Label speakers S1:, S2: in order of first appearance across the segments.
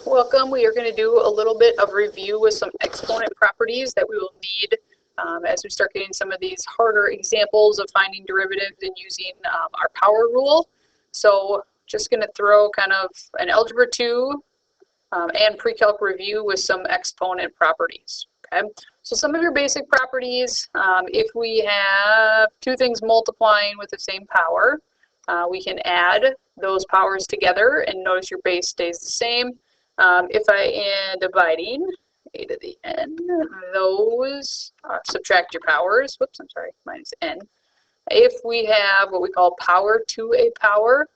S1: Welcome. We are going to do a little bit of review with some exponent properties that we will need as we start getting some of these harder examples of finding derivatives and using our power rule. So just going to throw kind of an Algebra 2 and pre-calc review with some exponent properties. Okay, so some of your basic properties, if we have two things multiplying with the same power, we can add those powers together and notice your base stays the same. If I am dividing a to the n, those subtract your powers. Whoops, I'm sorry, minus n. If we have what we call power to a power,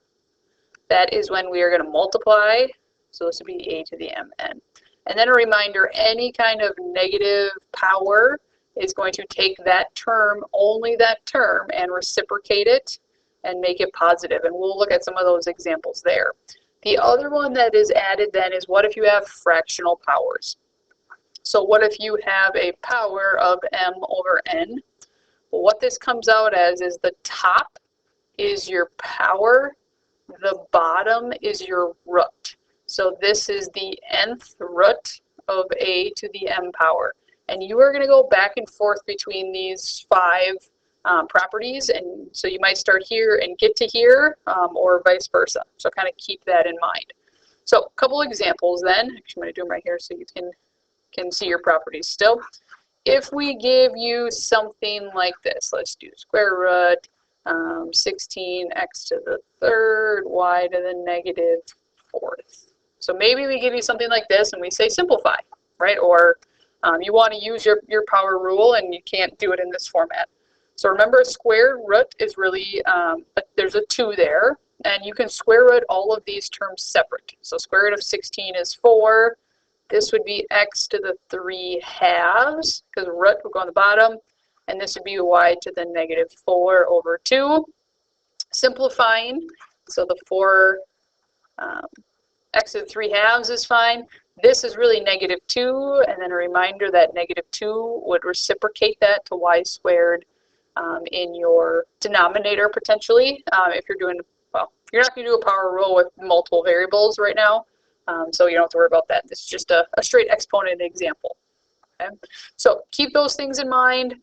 S1: that is when we are going to multiply. So this would be a to the mn. And then a reminder, any kind of negative power is going to take that term, only that term, and reciprocate it and make it positive. And we'll look at some of those examples there. The other one that is added then is what if you have fractional powers? So what if you have a power of m over n? Well, what this comes out as is the top is your power, the bottom is your root. So this is the nth root of a to the m power. And you are going to go back and forth between these five properties, and so you might start here and get to here, or vice versa. So kind of keep that in mind. So a couple examples then. Actually, I'm going to do them right here so you can see your properties still. If we give you something like this, let's do square root 16x to the third y to the negative fourth. So maybe we give you something like this and we say simplify, right? Or you want to use your power rule and you can't do it in this format. So remember, a square root is really, there's a 2 there, and you can square root all of these terms separate. So square root of 16 is 4. This would be x to the 3 halves, because root would go on the bottom, and this would be y to the negative 4 over 2. Simplifying, so the 4 x to the 3 halves is fine. This is really negative 2, and then a reminder that negative 2 would reciprocate that to y squared in your denominator potentially. If you're doing, well, you're not going to do a power rule with multiple variables right now, so you don't have to worry about that. This is just a straight exponent example. Okay? So keep those things in mind.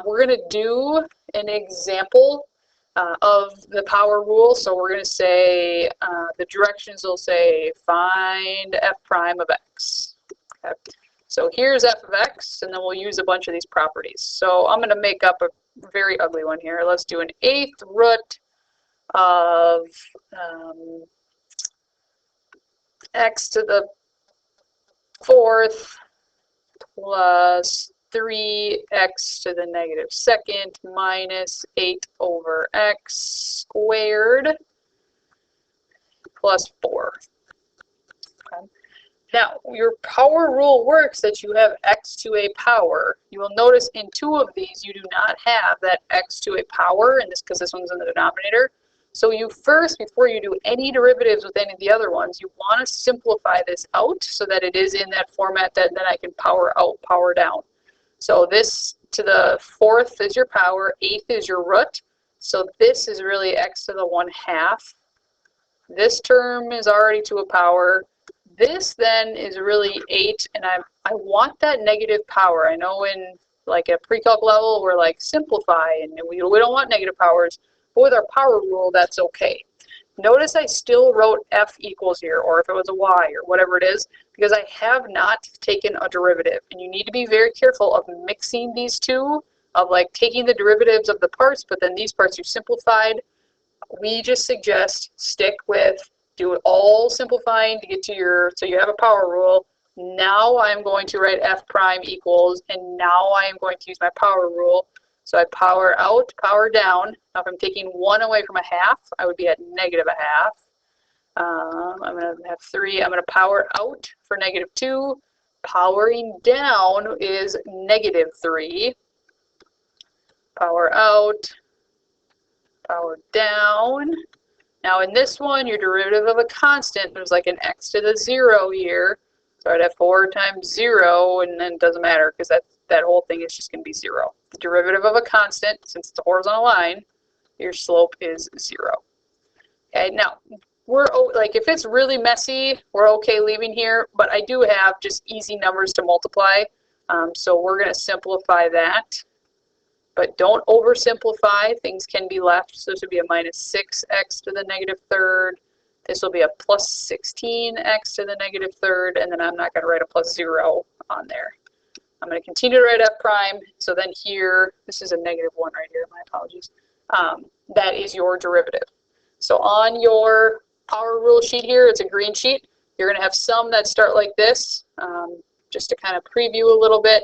S1: We're going to do an example of the power rule. So we're going to say the directions will say find f prime of x. Okay? So here's f of x, and then we'll use a bunch of these properties. So I'm going to make up a very ugly one here. Let's do an 8th root of x to the 4th plus 3x to the negative 2nd minus 8 over x squared plus 4. Okay. Now, your power rule works that you have x to a power. You will notice in 2 of these, you do not have that x to a power, and this because this one's in the denominator. So you first, before you do any derivatives with any of the other ones, you want to simplify this out so that it is in that format that then I can power out, power down. So this to the 4th is your power, 8th is your root. So this is really x to the 1/2. This term is already to a power. This then is really 8, and I want that negative power. I know in like a pre-calc level we're like simplify and we don't want negative powers, but with our power rule that's okay. Notice I still wrote f equals here, or if it was a y or whatever it is, because I have not taken a derivative. And you need to be very careful of mixing these two, of like taking the derivatives of the parts, but then these parts you simplified. We just suggest stick with do it all simplifying to get to your, so you have a power rule. Now I'm going to write f prime equals, and now I am going to use my power rule. So I power out, power down. Now if I'm taking 1 away from 1/2, I would be at negative 1/2. I'm going to have 3. I'm going to power out for negative 2. Powering down is negative 3. Power out, power down. Now in this one, your derivative of a constant, there's like an x to the 0 here. So I'd have 4 times 0, and then it doesn't matter because that whole thing is just going to be 0. The derivative of a constant, since it's a horizontal line, your slope is 0. Okay, now like if it's really messy, we're okay leaving here, but I do have just easy numbers to multiply. So we're going to simplify that, but don't oversimplify. Things can be left. So this would be a minus 6x to the negative third. This will be a plus 16x to the negative third, and then I'm not going to write a plus 0 on there. I'm going to continue to write f prime. So then here, this is a negative 1 right here. My apologies. That is your derivative. So on your power rule sheet here, it's a green sheet. You're going to have some that start like this, just to kind of preview a little bit.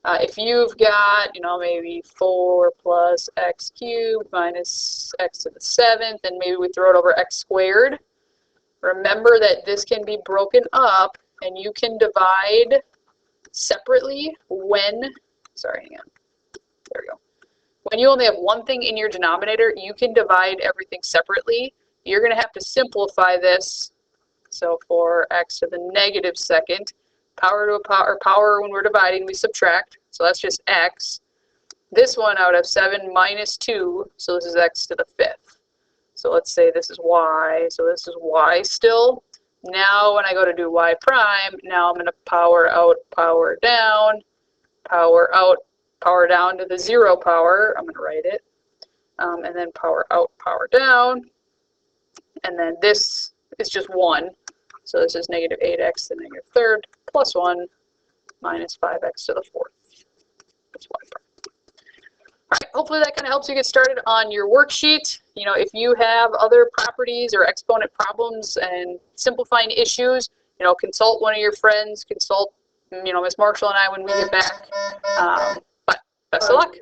S1: If you've got, maybe 4 plus x cubed minus x to the 7th, and maybe we throw it over x squared. Remember that this can be broken up, and you can divide separately when, sorry, hang on, there we go. When you only have one thing in your denominator, you can divide everything separately. You're going to have to simplify this. So for x to the negative second, power to a power, power when we're dividing, we subtract. So that's just x. This one I would have 7 minus 2, so this is x to the 5th. So let's say this is y, so this is y still. Now when I go to do y prime, now I'm going to power out, power down, power out, power down to the 0 power. I'm going to write it. And then power out, power down. And then this is just 1. So this is negative 8x to the negative third plus 1 minus 5x to the 4th. That's y prime. All right, hopefully that kind of helps you get started on your worksheet. If you have other properties or exponent problems and simplifying issues, consult one of your friends, consult, Ms. Marshall and I when we get back. But best of luck.